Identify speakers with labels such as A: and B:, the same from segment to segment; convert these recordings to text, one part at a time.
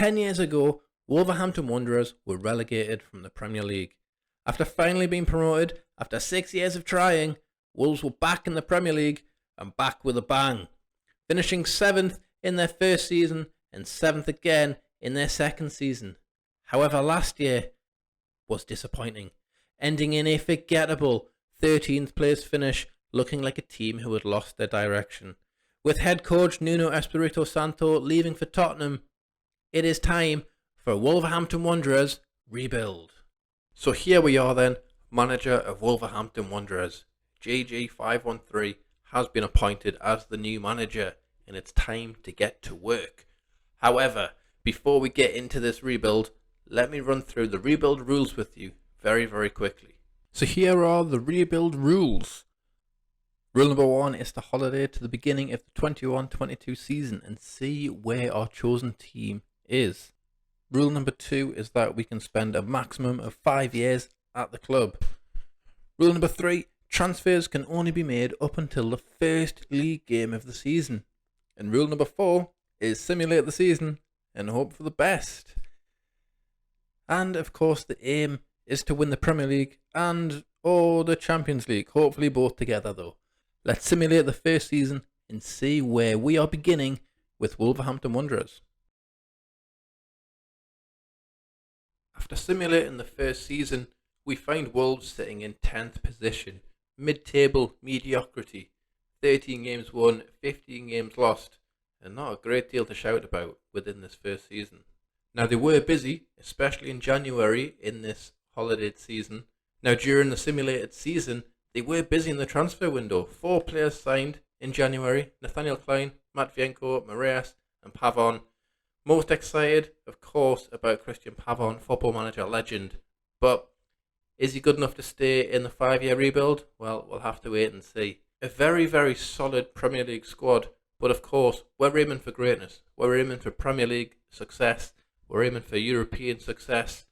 A: 10 years ago, Wolverhampton Wanderers were relegated from the Premier League. After finally being promoted, after 6 years of trying, Wolves were back in the Premier League and back with a bang, finishing 7th in their first season and 7th again in their second season. However, last year was disappointing, ending in a forgettable 13th place finish, looking like a team who had lost their direction. With head coach Nuno Espirito Santo leaving for Tottenham, it is time for Wolverhampton Wanderers rebuild. So here we are then, manager of Wolverhampton Wanderers. JG513 has been appointed as the new manager, and it's time to get to work. However, before we get into this rebuild, let me run through the rebuild rules with you very, very quickly. So here are the rebuild rules. Rule number 1 is to holiday to the beginning of the 21-22 season and see where our chosen team is. Rule number 2 is that we can spend a maximum of 5 years at the club. Rule number 3, transfers can only be made up until the first league game of the season. And rule number 4 is simulate the season and hope for the best. And of course the aim is to win the Premier League and the Champions League, hopefully both together though. Let's simulate the first season and see where we are beginning with Wolverhampton Wanderers. After simulating the first season, we find Wolves sitting in 10th position, mid-table mediocrity, 13 games won, 15 games lost, and not a great deal to shout about within this first season. Now they were busy, especially in January in this holiday season. Now during the simulated season, they were busy in the transfer window. 4 players signed in January: Nathaniel Klein, Matt Vienko, Marias and Pavon. Most excited, of course, about Christian Pavon, football manager legend. But is he good enough to stay in the 5-year rebuild? Well, we'll have to wait and see. A very, very solid Premier League squad. But of course, we're aiming for greatness. We're aiming for Premier League success. We're aiming for European success.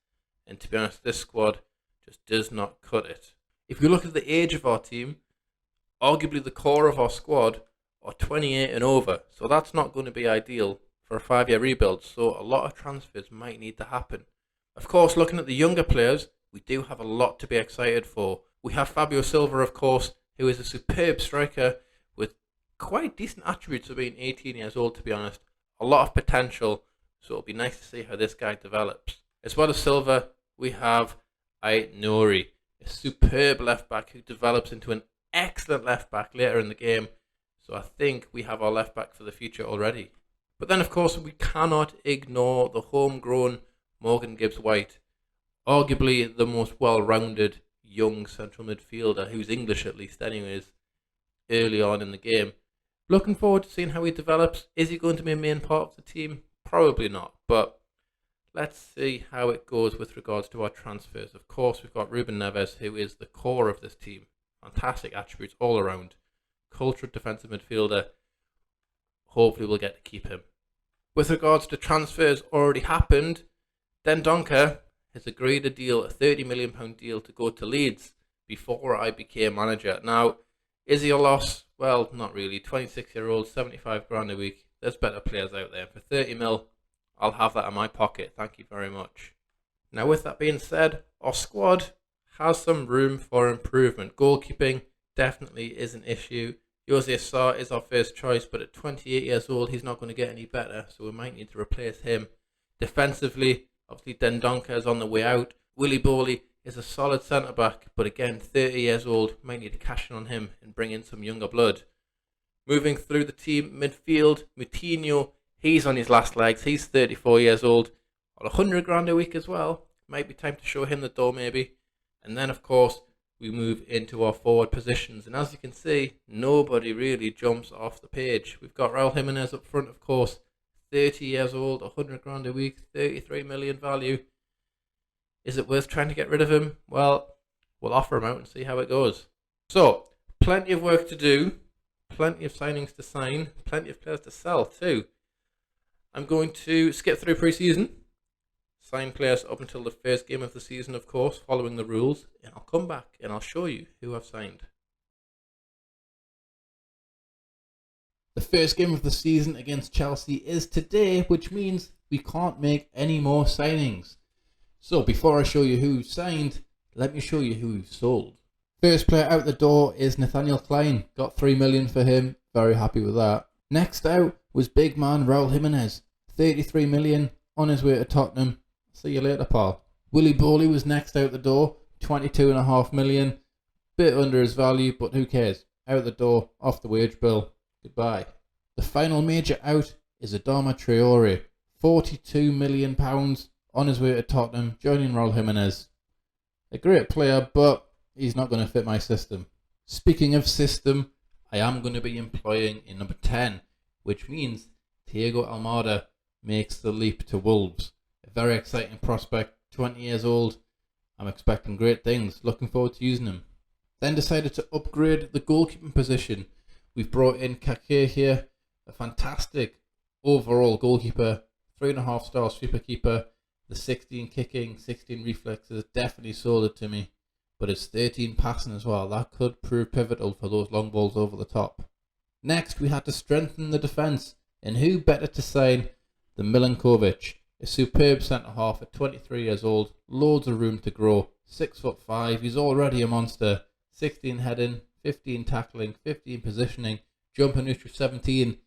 A: And to be honest, this squad just does not cut it. If you look at the age of our team, arguably the core of our squad are 28 and over. So that's not going to be ideal for a 5-year rebuild. So a lot of transfers might need to happen. Of course, looking at the younger players, we do have a lot to be excited for. We have Fabio Silva, of course, who is a superb striker with quite decent attributes of being 18 years old, to be honest. A lot of potential. So it'll be nice to see how this guy develops. As well as Silva, we have Ait Nouri, a superb left back who develops into an excellent left back later in the game. So I think we have our left back for the future already. But then of course we cannot ignore the homegrown Morgan Gibbs-White, arguably the most well-rounded young central midfielder, who's English at least anyways, early on in the game. Looking forward to seeing how he develops. Is he going to be a main part of the team? Probably not, but let's see how it goes with regards to our transfers. Of course, we've got Ruben Neves, who is the core of this team. Fantastic attributes all around. Cultured defensive midfielder. Hopefully we'll get to keep him. With regards to transfers already happened, Dendoncker has agreed a deal, a £30 million deal to go to Leeds before I became manager. Now, is he a loss? Well, not really. 26-year-old, 75 grand a week. There's better players out there. For 30 mil, I'll have that in my pocket. Thank you very much. Now, with that being said, our squad has some room for improvement. Goalkeeping definitely is an issue. Jose Sarr is our first choice, but at 28 years old, he's not going to get any better, so we might need to replace him. Defensively, obviously Dendoncker is on the way out. Willy Bowley is a solid centre-back, but again, 30 years old, might need to cash in on him and bring in some younger blood. Moving through the team, midfield, Moutinho, he's on his last legs. He's 34 years old, on 100 grand a week as well. Might be time to show him the door maybe. And then, of course, we move into our forward positions. And as you can see, nobody really jumps off the page. We've got Raul Jimenez up front, of course. 30 years old, 100 grand a week, 33 million value. Is it worth trying to get rid of him? Well, we'll offer him out and see how it goes. So, plenty of work to do. Plenty of signings to sign. Plenty of players to sell too. I'm going to skip through pre-season. Sign players up until the first game of the season, of course, following the rules. And I'll come back and I'll show you who I've signed. The first game of the season against Chelsea is today, which means
B: we can't make any more signings. So before I show you who signed, let me show you who we've sold. First player out the door is Nathaniel Klein. Got 3 million for him. Very happy with that. Next out was big man Raul Jimenez. 33 million on his way to Tottenham. See you later, pal. Willy Bowley was next out the door. 22.5 million. Bit under his value, but who cares? Out the door, off the wage bill. Goodbye. The final major out is Adama Traore. £42 million on his way to Tottenham, joining Raul Jimenez. A great player, but he's not going to fit my system. Speaking of system, I am going to be employing in number 10, which means Thiago Almada makes the leap to Wolves. A very exciting prospect, 20 years old. I'm expecting great things, looking forward to using him. Then decided to upgrade the goalkeeping position. We've brought in Kake here, a fantastic overall goalkeeper, 3.5 star sweeper keeper. The 16 kicking, 16 reflexes definitely sold it to me. But it's 13 passing as well. That could prove pivotal for those long balls over the top. Next, we had to strengthen the defence. And who better to sign than Milinkovic, a superb centre-half at 23 years old. Loads of room to grow. 6'5", he's already a monster. 16 heading, 15 tackling, 15 positioning, jumping neutral 17.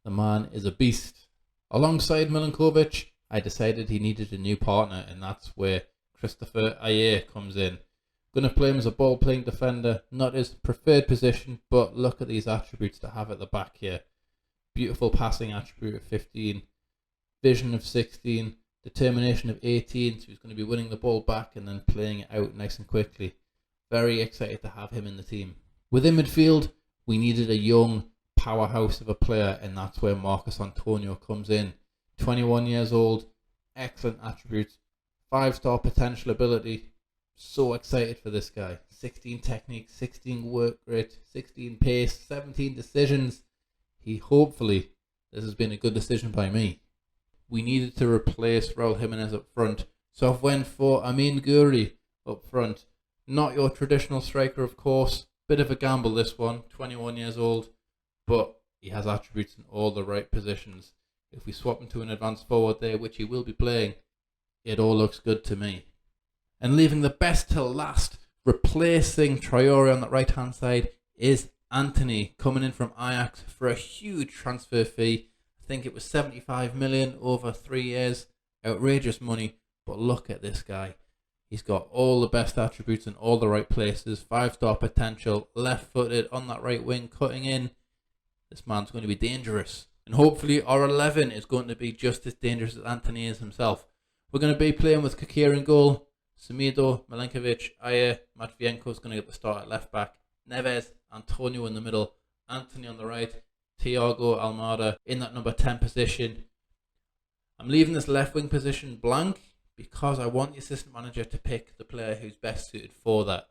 B: The man is a beast. Alongside Milinkovic, I decided he needed a new partner, and that's where Christopher Ayer comes in. Going to play him as a ball-playing defender, not his preferred position, but look at these attributes to have at the back here. Beautiful passing attribute of 15, vision of 16, determination of 18, so he's going to be winning the ball back and then playing it out nice and quickly. Very excited to have him in the team. Within midfield, we needed a young powerhouse of a player, and that's where Marcos Antonio comes in. 21 years old, excellent attributes, 5-star potential ability. So excited for this guy. 16 technique, 16 work rate, 16 pace, 17 decisions. Hopefully, this has been a good decision by me. We needed to replace Raul Jimenez up front, so I've went for Amin Guri up front. Not your traditional striker, of course. Bit of a gamble this one, 21 years old, but he has attributes in all the right positions. If we swap him to an advanced forward there, which he will be playing, it all looks good to me. And leaving the best till last, replacing Traore on the right hand side, is Anthony, coming in from Ajax for a huge transfer fee. I think it was 75 million over 3 years. Outrageous money, but look at this guy. He's got all the best attributes in all the right places. 5-star potential, left-footed on that right wing, cutting in. This man's going to be dangerous. And hopefully our 11 is going to be just as dangerous as Anthony is himself. We're going to be playing with Kakir in goal. Semedo, Milinkovic, Ayer, Vienko is going to get the start at left back. Neves, Antonio in the middle. Anthony on the right. Thiago Almada in that number 10 position. I'm leaving this left wing position blank because I want the assistant manager to pick the player who's best suited for that.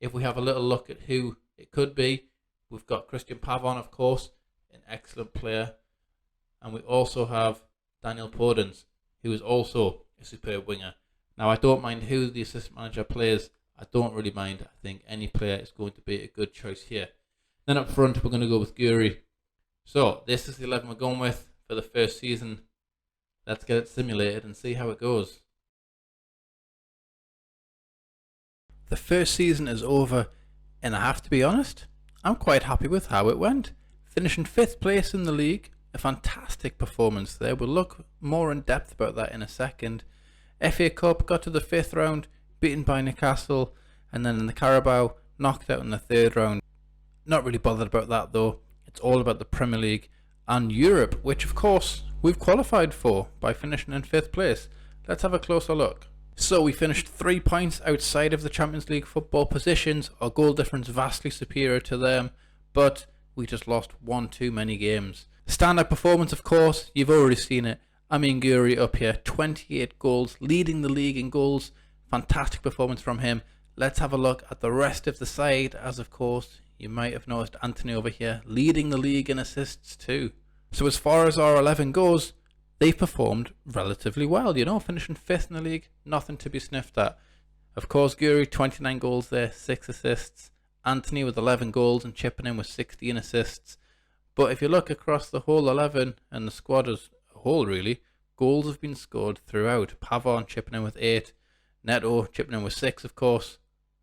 B: If we have a little look at who it could be, we've got Christian Pavon, of course, an excellent player. And we also have Daniel Podence, who is also a superb winger. Now, I don't mind who the assistant manager plays. I don't really mind. I think any player is going to be a good choice here. Then up front, we're going to go with Guri. So, this is the 11 we're going with for the first season. Let's get it simulated and see how it goes.
A: The first season is over, and I have to be honest, I'm quite happy with how it went. Finishing 5th place in the league, a fantastic performance there. We'll look more in depth about that in a second. FA Cup, got to the 5th round, beaten by Newcastle, and then in the Carabao, knocked out in the 3rd round. Not really bothered about that though. It's all about the Premier League and Europe, which of course we've qualified for by finishing in 5th place. Let's have a closer look. So we finished 3 points outside of the Champions League football positions, our goal difference vastly superior to them, but we just lost one too many games. Standout performance, of course, you've already seen it. Amin Guri up here, 28 goals, leading the league in goals. Fantastic performance from him. Let's have a look at the rest of the side, as of course you might have noticed Anthony over here leading the league in assists too. So as far as our 11 goes, they've performed relatively well, finishing 5th in the league, nothing to be sniffed at. Of course, Guri, 29 goals there, 6 assists. Anthony with 11 goals and chipping in with 16 assists. But if you look across the whole 11 and the squad as a whole really, goals have been scored throughout. Pavon chipping in with 8, Neto chipping in with 6, of course.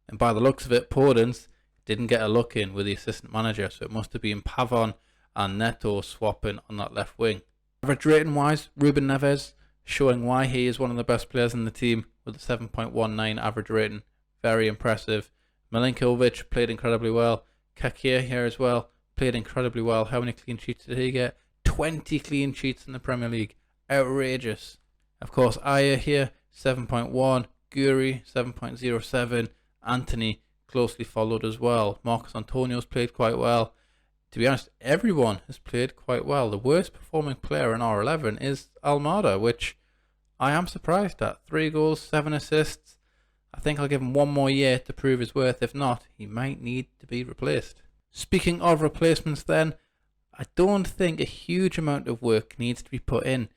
A: And by the looks of it, Podence didn't get a look in with the assistant manager, so it must have been Pavon and Neto swapping on that left wing. Average rating wise, Ruben Neves showing why he is one of the best players in the team with a 7.19 average rating. Very impressive. Milinkovic played incredibly well. Kakir here as well played incredibly well. How many clean sheets did he get? 20 clean sheets in the Premier League. Outrageous. Of course, Aya here, 7.1. Guri, 7.07. Anthony closely followed as well. Marcos Antonio's played quite well. To be honest, everyone has played quite well. The worst performing player in R11 is Almada, which I am surprised at. 3 goals, 7 assists. I think I'll give him one more year to prove his worth. If not, he might need to be replaced. Speaking of replacements then, I don't think a huge amount of work needs to be put in.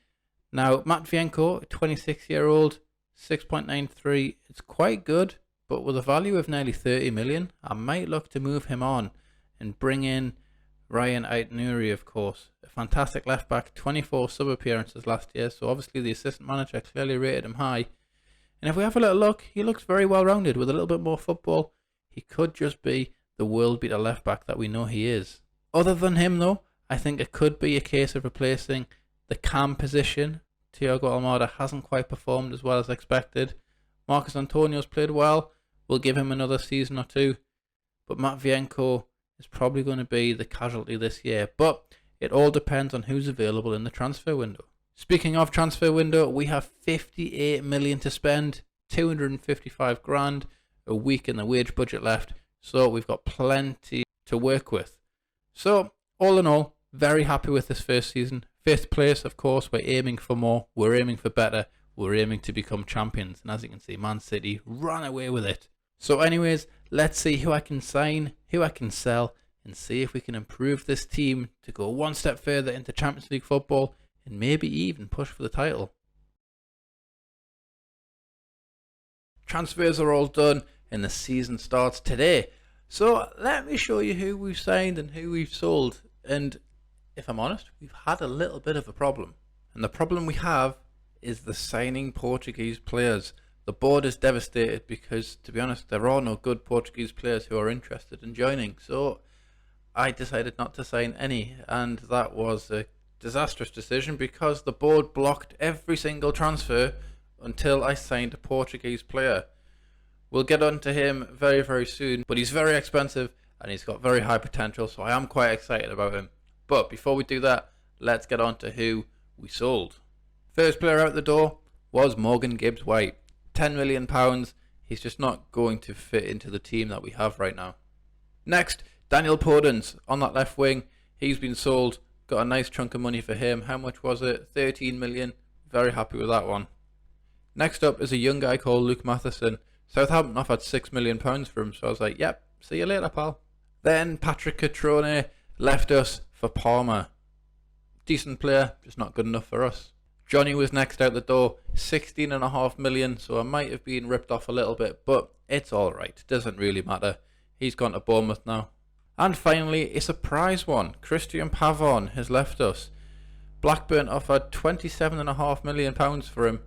A: Now, Matvienko, a 26-year-old, 6.93, it's quite good, but with a value of nearly 30 million, I might look to move him on and bring in Ryan Aitnouri, of course. A fantastic left-back, 24 sub-appearances last year, so obviously the assistant manager clearly rated him high. And if we have a little look, he looks very well-rounded with a little bit more football. He could just be the world-beater left-back that we know he is. Other than him, though, I think it could be a case of replacing the cam position. Thiago Almada hasn't quite performed as well as expected. Marcos Antonio's played well. We'll give him another season or two. But Matvienko is probably going to be the casualty this year. But it all depends on who's available in the transfer window. Speaking of transfer window, we have 58 million to spend, 255 grand, a week in the wage budget left. So we've got plenty to work with. So all in all, very happy with this first season. 5th place, of course, we're aiming for more. We're aiming for better. We're aiming to become champions. And as you can see, Man City ran away with it. So anyways, let's see who I can sign, who I can sell, and see if we can improve this team to go one step further into Champions League football and maybe even push for the title. Transfers are all done and the season starts today. So let me show you who we've signed and who we've sold. And if I'm honest, we've had a little bit of a problem. And the problem we have is the signing Portuguese players. The board is devastated because, to be honest, there are no good Portuguese players who are interested in joining. So I decided not to sign any, and that was a disastrous decision because the board blocked every single transfer until I signed a Portuguese player. We'll get on to him very, very soon, but he's very expensive and he's got very high potential, so I am quite excited about him. But before we do that, let's get on to who we sold. First player out the door was Morgan Gibbs-White. £10 million. He's just not going to fit into the team that we have right now. Next, Daniel Podence on that left wing. He's been sold. Got a nice chunk of money for him. How much was it? 13 million. Very happy with that one. Next up is a young guy called Luke Matheson. Southampton offered £6 million for him, so I was like, yep, see you later, pal. Then Patrick Catrone left us for Parma. Decent player, just not good enough for us. Johnny was next out the door, 16.5 million, so I might have been ripped off a little bit, but it's alright, it doesn't really matter. He's gone to Bournemouth now. And finally, a surprise one. Christian Pavon has left us. Blackburn offered £27.5 million for him,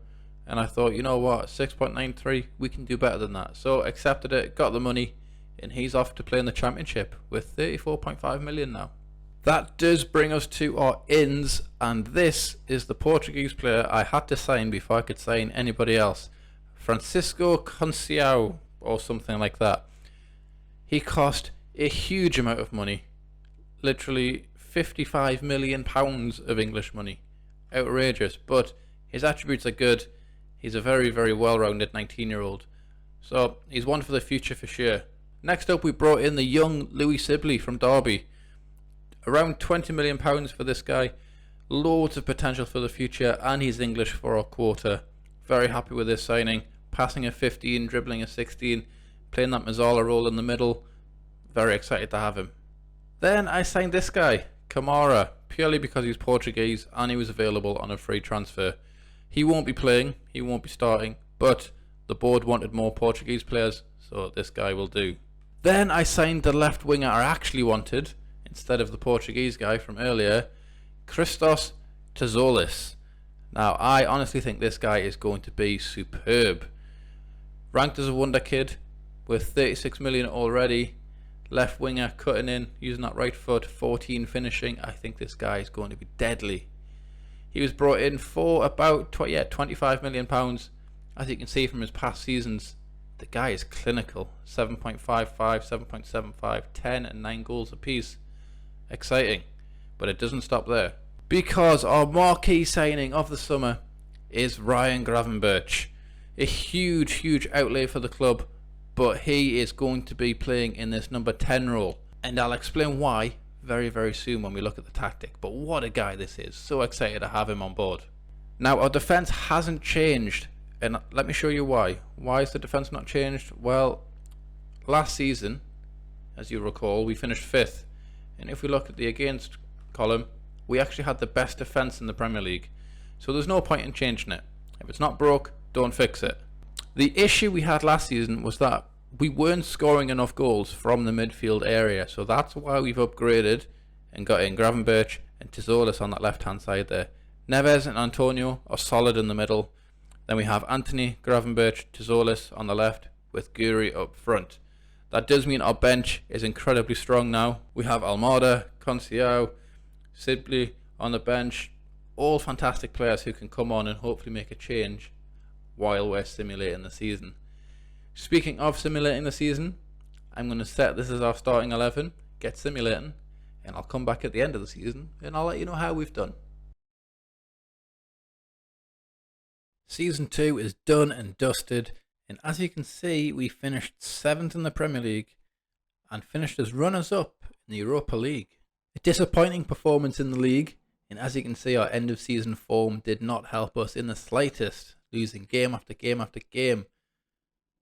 A: and I thought, you know what, 6.93, we can do better than that. So accepted it, got the money, and he's off to play in the Championship with 34.5 million now. That does bring us to our ins, and this is the Portuguese player I had to sign before I could sign anybody else. Francisco Conceição, or something like that. He cost a huge amount of money. Literally £55 million of English money. Outrageous, but his attributes are good. He's a very, very well-rounded 19-year-old. So he's one for the future for sure. Next up, we brought in the young Louis Sible from Derby. Around £20 million for this guy. Loads of potential for the future, and he's English for a quarter. Very happy with this signing. Passing a 15, dribbling a 16, playing that Mazzala role in the middle. Very excited to have him. Then I signed this guy, Kamara, purely because he's Portuguese and he was available on a free transfer. He won't be playing, he won't be starting, but the board wanted more Portuguese players, so this guy will do. Then I signed the left winger I actually wanted, instead of the Portuguese guy from earlier, Christos Tzolis. Now, I honestly think this guy is going to be superb. Ranked as a wonder kid with 36 million already. Left winger cutting in, using that right foot, 14 finishing. I think this guy is going to be deadly. He was brought in for about 25 million pounds. As you can see from his past seasons, the guy is clinical. 7.55, 7.75, 10 and 9 goals apiece. Exciting. But it doesn't stop there. Because our marquee signing of the summer is Ryan Gravenberch. A huge outlay for the club, but he is going to be playing in this number 10 role. And I'll explain why very soon when we look at the tactic. But what a guy this is. So excited to have him on board. Now, our defence hasn't changed. And let me show you why. Why is the defence not changed? Well, last season, as you recall, we finished 5th. And if we look at the against column, we actually had the best defence in the Premier League. So there's no point in changing it. If it's not broke, don't fix it. The issue we had last season was that we weren't scoring enough goals from the midfield area. So that's why we've upgraded and got in Gravenberch and Tizolis on that left-hand side there. Neves and Antonio are solid in the middle. Then we have Anthony, Gravenberch, Tizolis on the left with Guri up front. That does mean our bench is incredibly strong now. We have Almada, Conceição, Sible on the bench. All fantastic players who can come on and hopefully make a change while we're simulating the season. Speaking of simulating the season, I'm going to set this as our starting 11, get simulating, and I'll come back at the end of the season and I'll let you know how we've done. Season 2 is done and dusted, and as you can see, we finished 7th in the Premier League and finished as runners-up in the Europa League. A disappointing performance in the league, and as you can see, our end of season form did not help us in the slightest, losing game after game after game.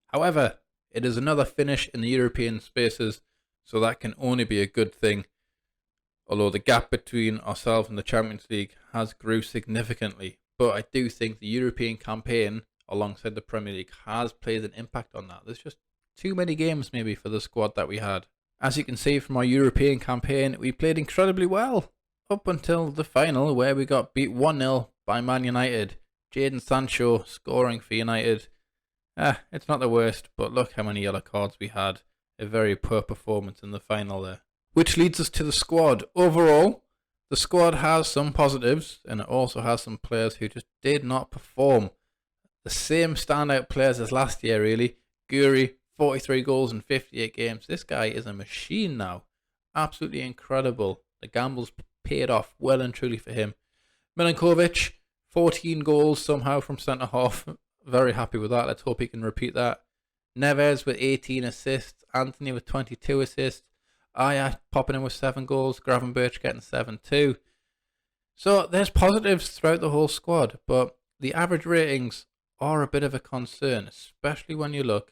A: However, it is another finish in the European spaces, so that can only be a good thing, although the gap between ourselves and the Champions League has grew significantly. But I do think the European campaign alongside the Premier League has played an impact on that. There's just too many games maybe for the squad that we had. As you can see from our European campaign, we played incredibly well up until the final where we got beat 1-0 by Man United. Jadon Sancho scoring for United. It's not the worst, but look how many yellow cards we had. A very poor performance in the final there. Which leads us to the squad. Overall, the squad has some positives, and it also has some players who just did not perform. The same standout players as last year, really. Guri, 43 goals in 58 games. This guy is a machine now. Absolutely incredible. The gambles paid off well and truly for him. Milinkovic, 14 goals somehow from centre half. Very happy with that. Let's hope he can repeat that. Neves with 18 assists. Anthony with 22 assists. Aya popping in with 7 goals. Gravenberch getting 7 too. So there's positives throughout the whole squad, but the average ratings are a bit of a concern, especially when you look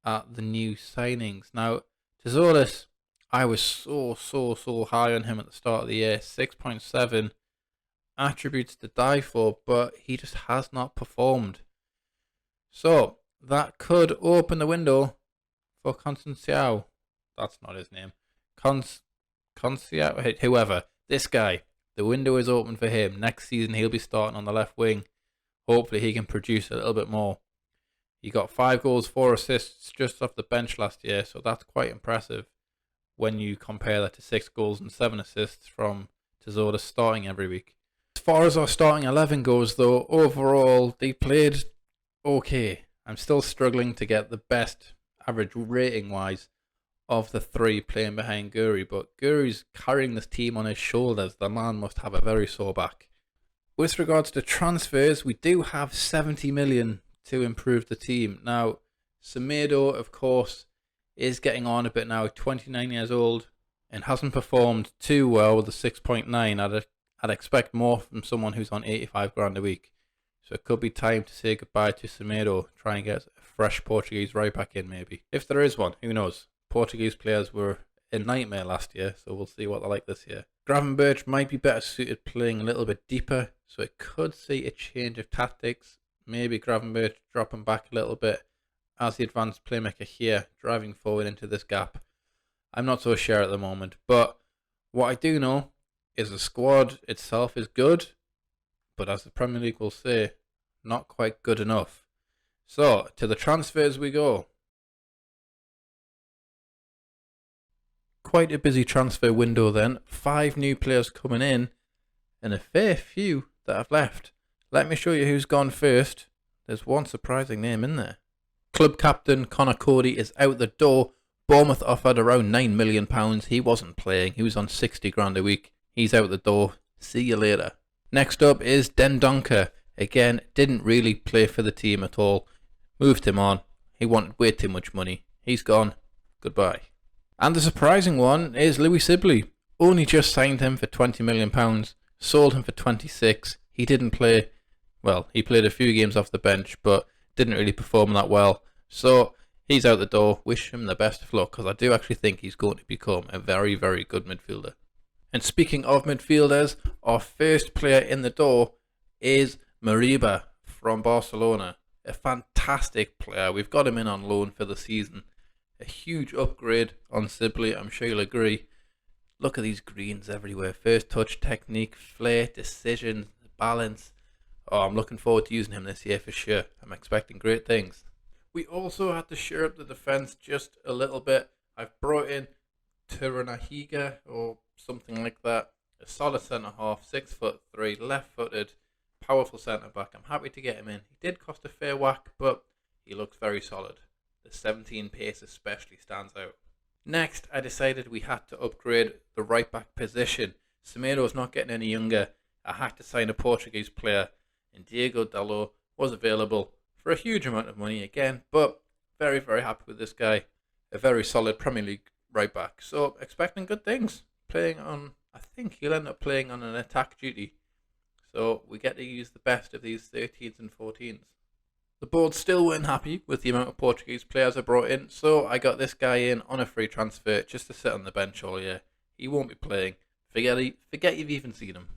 A: at the new signings. Now, Tizolis, I was so high on him at the start of the year. 6.7 attributes to die for, but he just has not performed. So that could open the window for Conceição. That's not his name. Conceição, whoever. This guy. The window is open for him. Next season he'll be starting on the left wing. Hopefully he can produce a little bit more. He got 5 goals, 4 assists just off the bench last year, so that's quite impressive when you compare that to 6 goals and 7 assists from Tizolis starting every week. As far as our starting 11 goes though, overall they played okay. I'm still struggling to get the best average rating wise of the 3 playing behind Guri, but Guri's carrying this team on his shoulders. The man must have a very sore back. With regards to transfers, we do have 70 million to improve the team. Now, Semedo, of course, is getting on a bit now, 29 years old, and hasn't performed too well with a 6.9. I'd expect more from someone who's on 85 grand a week. So it could be time to say goodbye to Semedo, try and get a fresh Portuguese right back in maybe. If there is one, who knows? Portuguese players were a nightmare last year, so we'll see what they're like this year. Gravenberch might be better suited playing a little bit deeper, so it could see a change of tactics. Maybe Gravenberch dropping back a little bit as the advanced playmaker here, driving forward into this gap. I'm not so sure at the moment, but what I do know is the squad itself is good, but as the Premier League will say, not quite good enough. So, to the transfers we go. Quite a busy transfer window then. 5 new players coming in, and a fair few that have left. Let me show you who's gone first. There's one surprising name in there. Club captain Connor Cody is out the door. Bournemouth offered around £9 million. He wasn't playing. He was on 60 grand a week. He's out the door. See you later. Next up is Dendoncker. Again, didn't really play for the team at all. Moved him on. He wanted way too much money. He's gone. Goodbye. And the surprising one is Louis Sible. Only just signed him for £20 million. Sold him for 26. He didn't play. Well, he played a few games off the bench, but didn't really perform that well. So he's out the door. Wish him the best of luck, because I do actually think he's going to become a very, very good midfielder. And speaking of midfielders, our first player in the door is Mariba from Barcelona. A fantastic player. We've got him in on loan for the season. A huge upgrade on Sible, I'm sure you'll agree. Look at these greens everywhere. First touch technique, flair, decision, balance. Oh, I'm looking forward to using him this year for sure. I'm expecting great things. We also had to shore up the defence just a little bit. I've brought in Trincao or something like that. A solid centre half, 6'3", left-footed, powerful centre back. I'm happy to get him in. He did cost a fair whack, but he looks very solid. The 17 pace especially stands out. Next, I decided we had to upgrade the right back position. Semedo's not getting any younger. I had to sign a Portuguese player, and Diego Dalot was available for a huge amount of money again, but very, very happy with this guy. A very solid Premier League right back. So expecting good things. Playing on, I think he'll end up playing on an attack duty. So we get to use the best of these 13s and 14s. The board still weren't happy with the amount of Portuguese players I brought in, so I got this guy in on a free transfer just to sit on the bench all year. He won't be playing. Forget you've even seen him.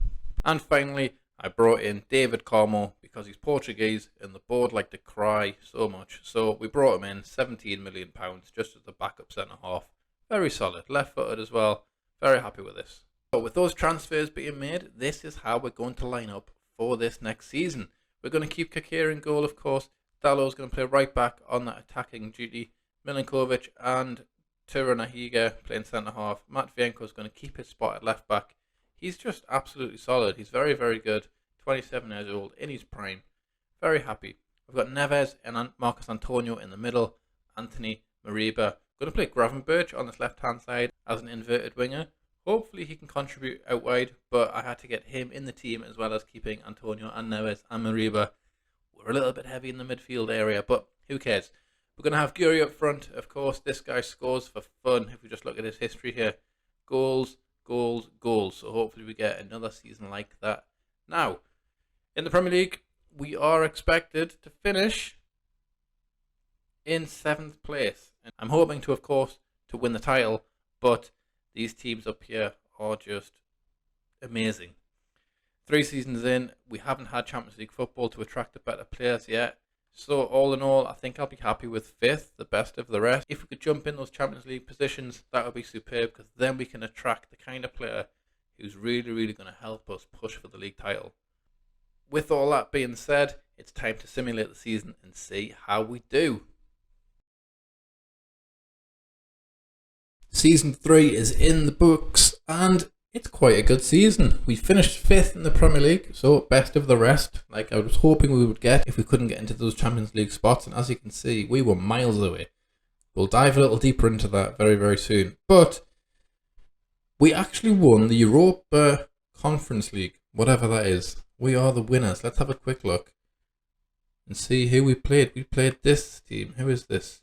A: And finally, I brought in David Carmo because he's Portuguese and the board like to cry so much. So we brought him in, £17 million just as a backup centre half. Very solid, left-footed as well. Very happy with this. So with those transfers being made, this is how we're going to line up for this next season. We're going to keep Kakir in goal, of course. Dalot's going to play right back on that attacking duty. Milinkovic and Trincao playing centre half. Matt Vienko is going to keep his spot at left back. He's just absolutely solid. He's very, very good. 27 years old, in his prime. Very happy. We've got Neves and Marcos Antonio in the middle. Anthony Mariba. Going to play Gravenberch on this left-hand side as an inverted winger. Hopefully he can contribute out wide, but I had to get him in the team as well as keeping Antonio and Neves and Mariba. We're a little bit heavy in the midfield area, but who cares? We're going to have Guri up front, of course. This guy scores for fun. If we just look at his history here. Goals, goals, goals. So hopefully we get another season like that. Now, in the Premier League, we are expected to finish in 7th place. And I'm hoping to, of course, to win the title, but these teams up here are just amazing. 3 seasons in, we haven't had Champions League football to attract the better players yet. So all in all, I think I'll be happy with 5th, the best of the rest. If we could jump in those Champions League positions, that would be superb, because then we can attract the kind of player who's really, really going to help us push for the league title. With all that being said, it's time to simulate the season and see how we do. Season 3 is in the books, and it's quite a good season. We finished 5th in the Premier League, so best of the rest, like I was hoping we would get if we couldn't get into those Champions League spots, and as you can see, we were miles away. We'll dive a little deeper into that very, very soon. But we actually won the Europa Conference League, whatever that is. We are the winners. Let's have a quick look and see who we played. We played this team. Who is this?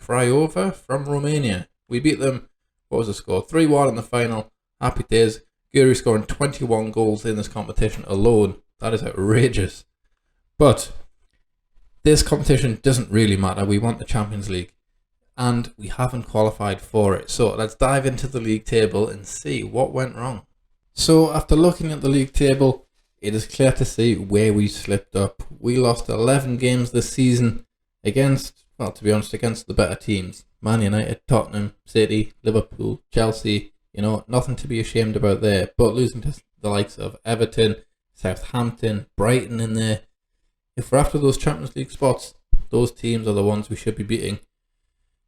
A: Craiova from Romania. We beat them, what was the score? 3-1 in the final. Happy days. Guri scoring 21 goals in this competition alone. That is outrageous. But this competition doesn't really matter. We want the Champions League. And we haven't qualified for it. So let's dive into the league table and see what went wrong. So after looking at the league table, it is clear to see where we slipped up. We lost 11 games this season against, well, to be honest, against the better teams. Man United, Tottenham, City, Liverpool, Chelsea, nothing to be ashamed about there. But losing to the likes of Everton,
B: Southampton, Brighton in there. If we're after those Champions League spots, those teams are the ones we should be beating.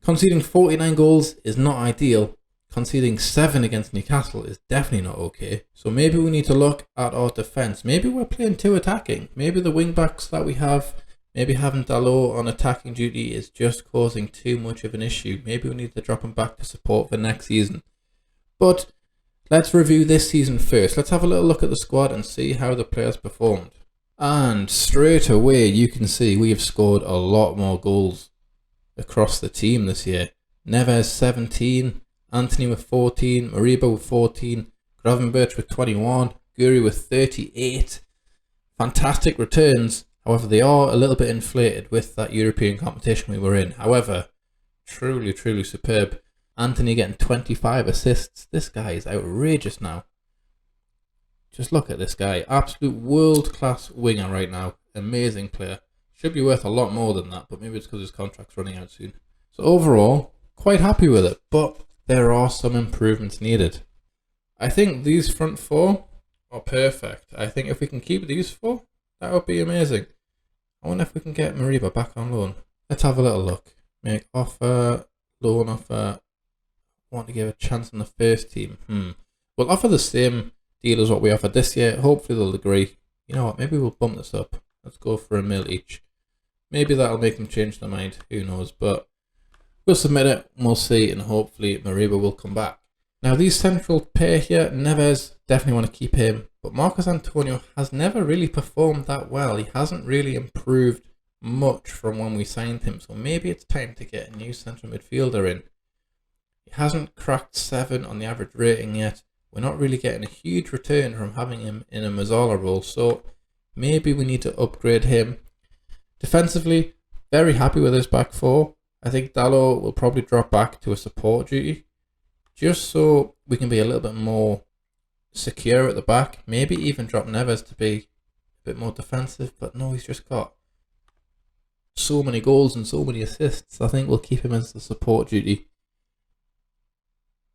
B: Conceding 49 goals is not ideal. Conceding 7 against Newcastle is definitely not okay. So maybe we need to look at our defence. Maybe we're playing too attacking. Maybe the wing backs that we have, maybe having Dalot on attacking duty is just causing too much of an issue. Maybe we need to drop him back to support for next season. But let's review this season first. Let's have a little look at the squad and see how the players performed. And straight away you can see we have scored a lot more goals across the team this year. Neves 17, Anthony with 14, Mariba with 14, Gravenberch with 21, Guri with 38. Fantastic returns. However, they are a little bit inflated with that European competition we were in. However, truly, truly superb. Anthony getting 25 assists. This guy is outrageous now. Just look at this guy. Absolute world-class winger right now. Amazing player. Should be worth a lot more than that, but maybe it's because his contract's running out soon. So overall, quite happy with it, but there are some improvements needed. I think these front four are perfect. I think if we can keep these four, that would be amazing. I wonder if we can get Mariba back on loan. Let's have a little look. Make offer, loan offer. Want to give a chance on the first team. We'll offer the same deal as what we offered this year. Hopefully they'll agree. You know what, maybe we'll bump this up. Let's go for $1 million each. Maybe that'll make them change their mind. Who knows, but we'll submit it and we'll see, and hopefully Mariba will come back. Now these central pair here, Neves, definitely want to keep him, but Marcos Antonio has never really performed that well. He hasn't really improved much from when we signed him, so maybe it's time to get a new central midfielder in. He hasn't cracked 7 on the average rating yet. We're not really getting a huge return from having him in a Mazzola role, so maybe we need to upgrade him. Defensively, very happy with his back four. I think Dalot will probably drop back to a support duty, just so we can be a little bit more secure at the back. Maybe even drop Neves to be a bit more defensive, but no, he's just got so many goals and so many assists. I think we'll keep him as the support duty.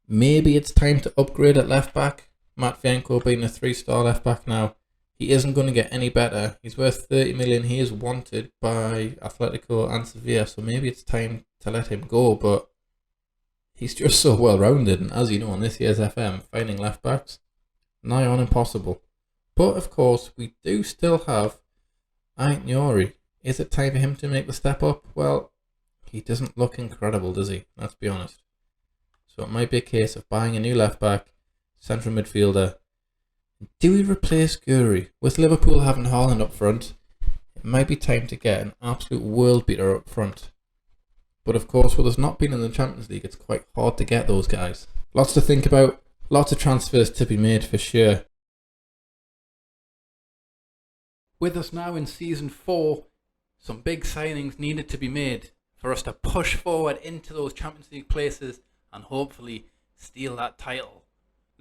B: Maybe it's time to upgrade at left back. Matt Vienko being a 3-star left back now. He isn't going to get any better. He's worth 30 million. He is wanted by Atletico and Sevilla, so maybe it's time to let him go, but he's just so well rounded, and as you know, on this year's FM, finding left backs, nigh on impossible. But of course, we do still have Aït-Nouri. Is it time for him to make the step up? Well, he doesn't look incredible, does he? Let's be honest. So it might be a case of buying a new left back, central midfielder. Do we replace Guri? With Liverpool having Haaland up front, it might be time to get an absolute world beater up front. But of course, with us not being in the Champions League, it's quite hard to get those guys. Lots to think about, lots of transfers to be made for sure.
A: With us now in Season 4, some big signings needed to be made for us to push forward into those Champions League places and hopefully steal that title.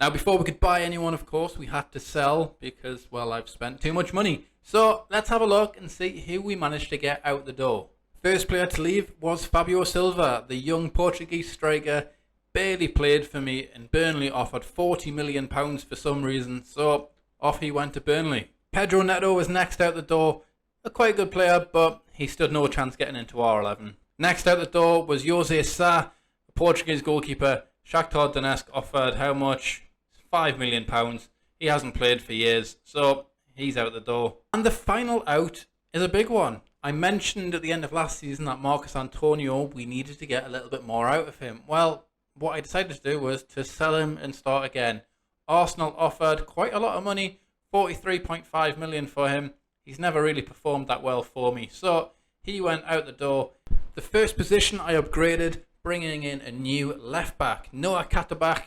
A: Now, before we could buy anyone, of course, we had to sell because, well, I've spent too much money. So let's have a look and see who we managed to get out the door. First player to leave was Fabio Silva, the young Portuguese striker. Barely played for me, and Burnley offered £40 million for some reason, so off he went to Burnley. Pedro Neto was next out the door. A quite good player, but he stood no chance getting into our 11. Next out the door was José Sá, a Portuguese goalkeeper. Shakhtar Donetsk offered how much? £5 million. He hasn't played for years, so he's out the door. And the final out is a big one. I mentioned at the end of last season that Marcos Antonio, we needed to get a little bit more out of him. Well, what I decided to do was to sell him and start again. Arsenal offered quite a lot of money, 43.5 million for him. He's never really performed that well for me, so he went out the door. The first position I upgraded, bringing in a new left back, Noah Katterbach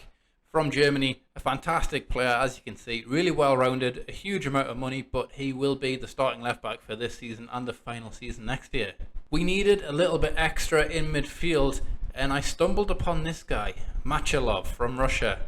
A: from Germany, a fantastic player, as you can see, really well rounded, a huge amount of money, but he will be the starting left back for this season and the final season next year. We needed a little bit extra in midfield, and I stumbled upon this guy, Machalov from Russia,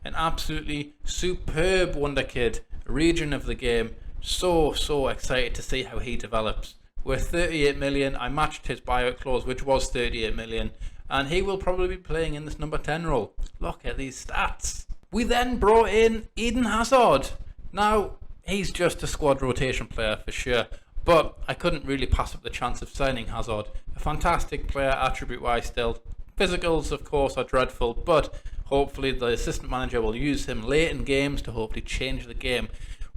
A: an absolutely superb wonder kid, region of the game. So excited to see how he develops. With 38 million, I matched his buyout clause, which was 38 million, and he will probably be playing in this number 10 role. Look at these stats. We then brought in Eden Hazard. Now, He's just a squad rotation player for sure. But I couldn't really pass up the chance of signing Hazard. A fantastic player attribute-wise still. Physicals, of course, are dreadful, but hopefully the assistant manager will use him late in games to hopefully change the game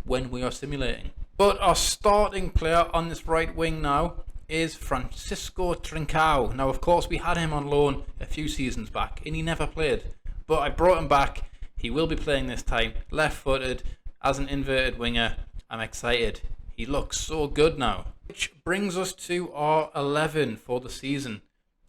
A: when we are simulating. But our starting player on this right wing now is Francisco Trincao. Now, of course, we had him on loan a few seasons back, and he never played. But I brought him back. He will be playing this time, left-footed, as an inverted winger. I'm excited. He looks so good now. Which brings us to our 11 for the season.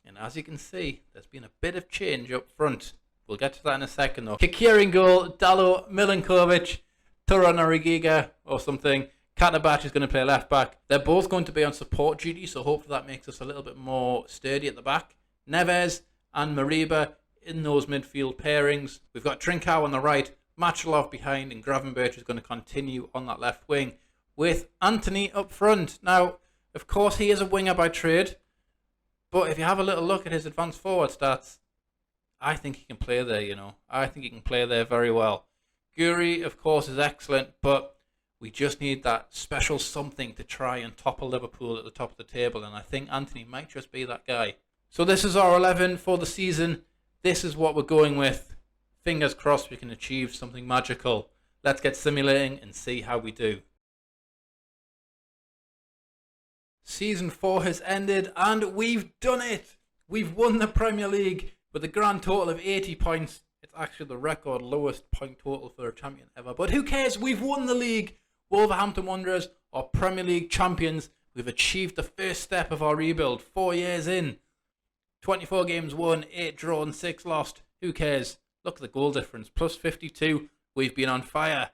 A: And as you can see, there's been a bit of change up front. We'll get to that in a second though. Kikir in goal, Dalo Milinkovic, Turanarigiga or something. Katabac is going to play left back. They're both going to be on support duty, so hopefully that makes us a little bit more sturdy at the back. Neves and Mariba in those midfield pairings. We've got Trincao on the right, Machalov behind, and Gravenberch is going to continue on that left wing with Anthony up front. Now, of course, he is a winger by trade, but if you have a little look at his advanced forward stats, I think he can play there, you know. I think he can play there very well. Guri, of course, is excellent, but we just need that special something to try and topple Liverpool at the top of the table, and I think Anthony might just be that guy. So this is our 11 for the season. This is what we're going with. Fingers crossed we can achieve something magical. Let's get simulating and see how we do. Season 4 has ended and we've done it. We've won the Premier League with a grand total of 80 points. It's actually the record lowest point total for a champion ever. But who cares? We've won the league. Wolverhampton Wanderers are Premier League champions. We've achieved the first step of our rebuild 4 years in. 24 games won, 8 drawn, 6 lost. Who cares? Look at the goal difference. Plus 52. We've been on fire.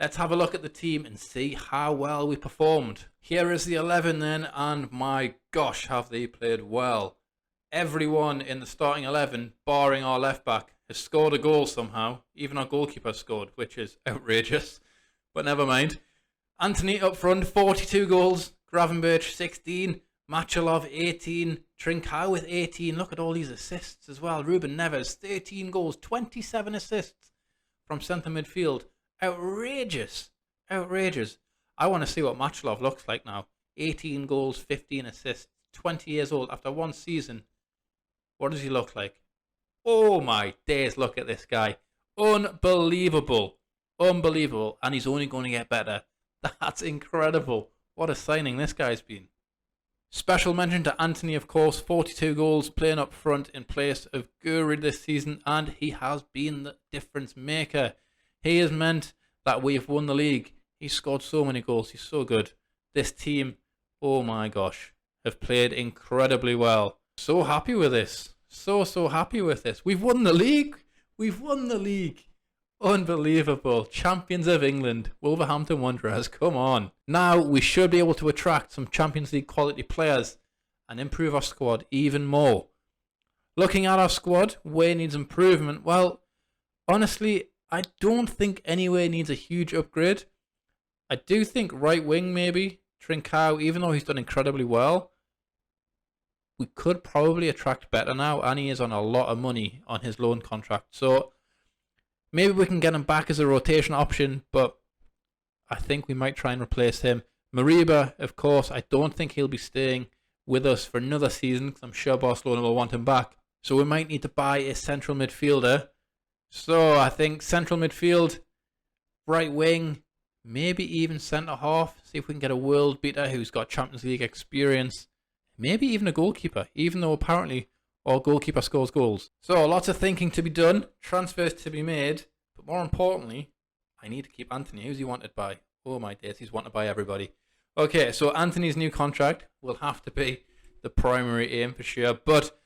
A: Let's have a look at the team and see how well we performed. Here is the 11 then, and my gosh, have they played well. Everyone in the starting 11, barring our left back, has scored a goal somehow. Even our goalkeeper scored, which is outrageous. But never mind. Anthony up front, 42 goals. Gravenberch, 16. Machalov, 18. Trincao with 18. Look at all these assists as well. Ruben Neves, 13 goals, 27 assists from centre midfield. Outrageous. Outrageous. I want to see what Machalov looks like now. 18 goals, 15 assists. 20 years old after one season. What does he look like? Oh my days, look at this guy. Unbelievable. Unbelievable. And he's only going to get better. That's incredible. What a signing this guy's been. Special mention to Anthony, of course. 42 goals, playing up front in place of Guri this season. And he has been the difference maker. He has meant that we have won the league. He's scored so many goals. He's so good. This team, oh my gosh, have played incredibly well. So happy with this. So happy with this. We've won the league. We've won the league. Unbelievable. Champions of England. Wolverhampton Wanderers. Come on. Now we should be able to attract some Champions League quality players and improve our squad even more. Looking at our squad, where needs improvement? Well, honestly, I don't think anywhere needs a huge upgrade. I do think right wing maybe. Trincao, even though he's done incredibly well, we could probably attract better now, and he is on a lot of money on his loan contract. So maybe we can get him back as a rotation option, but I think we might try and replace him. Mariba, of course, I don't think he'll be staying with us for another season because I'm sure Barcelona will want him back. So we might need to buy a central midfielder. So I think central midfield, right wing, maybe even centre half. See if we can get a world beater who's got Champions League experience. Maybe even a goalkeeper, even though apparently our goalkeeper scores goals. So lots of thinking to be done, transfers to be made, but more importantly, I need to keep Anthony. Who's he wanted by? Oh my days, he's wanted by everybody. Okay, so Anthony's new contract will have to be the primary aim for sure, but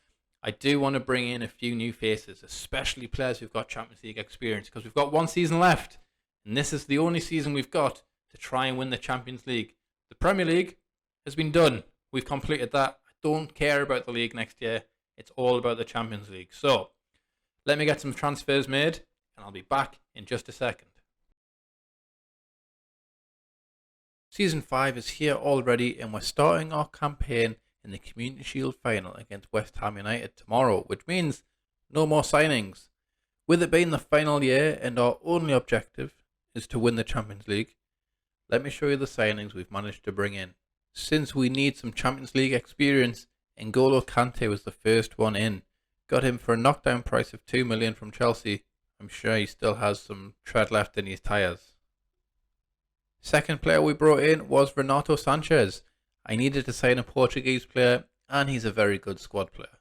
A: I do want to bring in a few new faces, especially players who've got Champions League experience, because we've got one season left, and this is the only season we've got to try and win the Champions League. The Premier League has been done. We've completed that. I don't care about the league next year. It's all about the Champions League. So, let me get some transfers made, and I'll be back in just a second. Season 5 is here already, and we're starting our campaign in the Community Shield final against West Ham United tomorrow, which means no more signings. With it being the final year and our only objective is to win the Champions League, let me show you the signings we've managed to bring in. Since we need some Champions League experience, N'Golo Kante was the first one in. Got him for a knockdown price of 2 million from Chelsea. I'm sure he still has some tread left in his tyres. Second player we brought in was Renato Sanchez. I needed to sign a Portuguese player, and he's a very good squad player.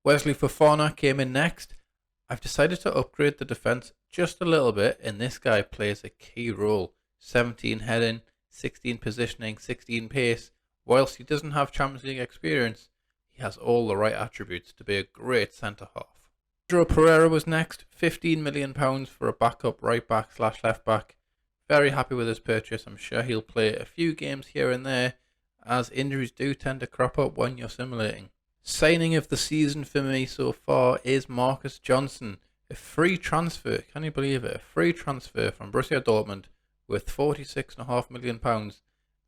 A: Wesley Fofana came in next. I've decided to upgrade the defence just a little bit, and this guy plays a key role. 17 heading, 16 positioning, 16 pace. Whilst he doesn't have Champions League experience, he has all the right attributes to be a great centre-half. Pedro Pereira was next, £15 million for a backup right back / left back. Very happy with his purchase. I'm sure he'll play a few games here and there, as injuries do tend to crop up when you're simulating. Signing of the season for me so far is Marcus Johnson. A free transfer, can you believe it? A free transfer from Borussia Dortmund with £46.5 million.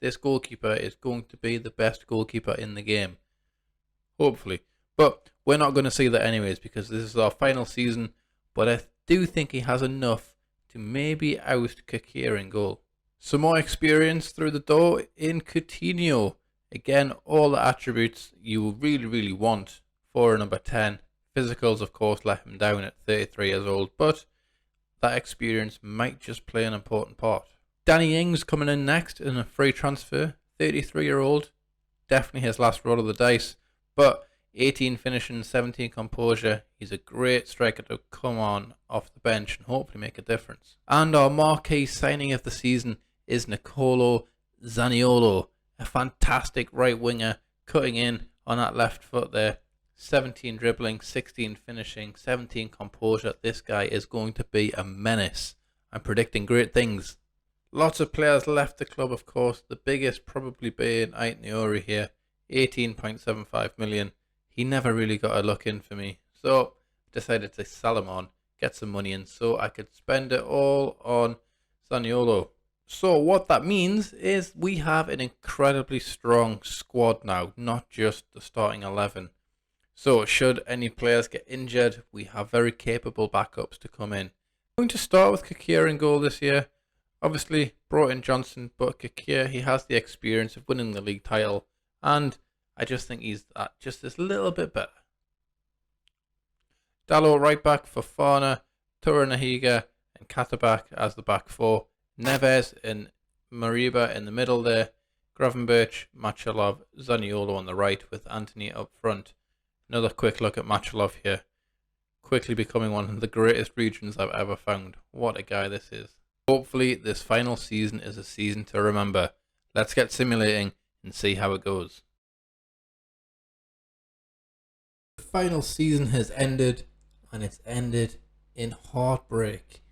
A: This goalkeeper is going to be the best goalkeeper in the game. Hopefully. But we're not going to see that anyways, because this is our final season. But I do think he has enough to maybe oust Kekir in goal. Some more experience through the door in Coutinho. Again, all the attributes you really want for a number 10. Physicals, of course, let him down at 33 years old, but that experience might just play an important part. Danny Ings coming in next in a free transfer. 33-year-old. Definitely his last roll of the dice, but 18 finishing, 17 composure. He's a great striker to come on off the bench and hopefully make a difference. And our marquee signing of the season is Nicolo Zaniolo. A fantastic right winger, cutting in on that left foot there. 17 dribbling, 16 finishing, 17 composure. This guy is going to be a menace. I'm predicting great things. Lots of players left the club, of course. The biggest probably being Ait Nouri here. 18.75 million. He never really got a look in for me. So I decided to sell him on, get some money in so I could spend it all on Zaniolo. So what that means is we have an incredibly strong squad now, not just the starting 11. So should any players get injured, we have very capable backups to come in. I'm going to start with Kekir in goal this year. Obviously brought in Johnson, but Kekir, he has the experience of winning the league title, and I just think he's just this little bit better. Dalot right back, Fofana, Torrenahiga and Katabak as the back four. Neves and Mariba in the middle there. Gravenberch, Machalov, Zaniolo on the right with Anthony up front. Another quick look at Machalov here. Quickly becoming one of the greatest regions I've ever found. What a guy this is. Hopefully this final season is a season to remember. Let's get simulating and see how it goes. The final season has ended, and it's ended in heartbreak.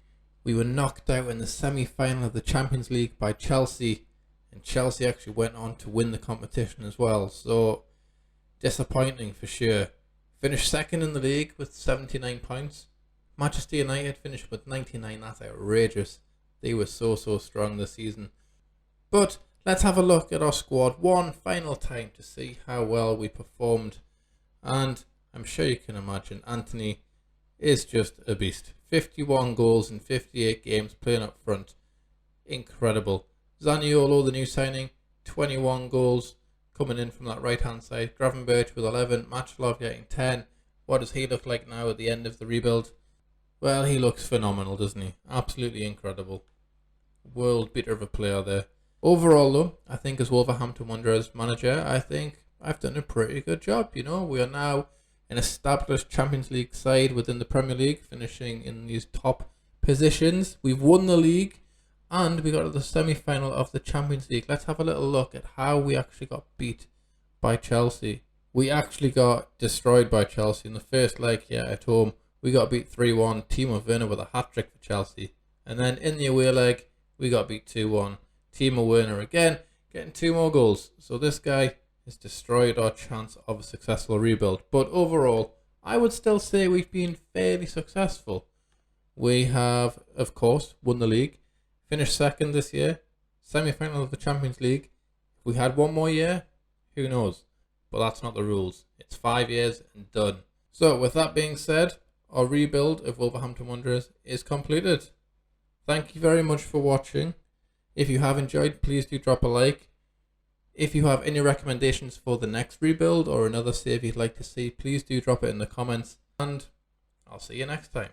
A: We were knocked out in the semi-final of the Champions League by Chelsea, and Chelsea actually went on to win the competition as well, so disappointing for sure. Finished second in the league with 79 points. Manchester United finished with 99, that's outrageous. They were so strong this season. But let's have a look at our squad one final time to see how well we performed. And I'm sure you can imagine Anthony is just a beast. 51 goals in 58 games playing up front. Incredible. Zaniolo, the new signing, 21 goals coming in from that right hand side. Gravenberch with 11. Machalov getting 10. What does he look like now at the end of the rebuild? Well, he looks phenomenal, doesn't he? Absolutely incredible. World beater of a player there. Overall though, I think as Wolverhampton Wanderers manager, I think I've done a pretty good job. You know, we are now an established Champions League side within the Premier League, finishing in these top positions. We've won the league, and we got to the semi-final of the Champions League. Let's have a little look at how we actually got beat by Chelsea. We actually got destroyed by Chelsea in the first leg here at home. We got beat 3-1. Timo Werner with a hat-trick for Chelsea. And then in the away leg, we got beat 2-1. Timo Werner again, getting 2 more goals. So this guy has destroyed our chance of a successful rebuild. But overall, I would still say we've been fairly successful. We have, of course, won the league. Finished second this year. Semi-final of the Champions League. If we had one more year, who knows? But that's not the rules. It's 5 years and done. So with that being said, our rebuild of Wolverhampton Wanderers is completed. Thank you very much for watching. If you have enjoyed, please do drop a like. If you have any recommendations for the next rebuild or another save you'd like to see, please do drop it in the comments. And I'll see you next time.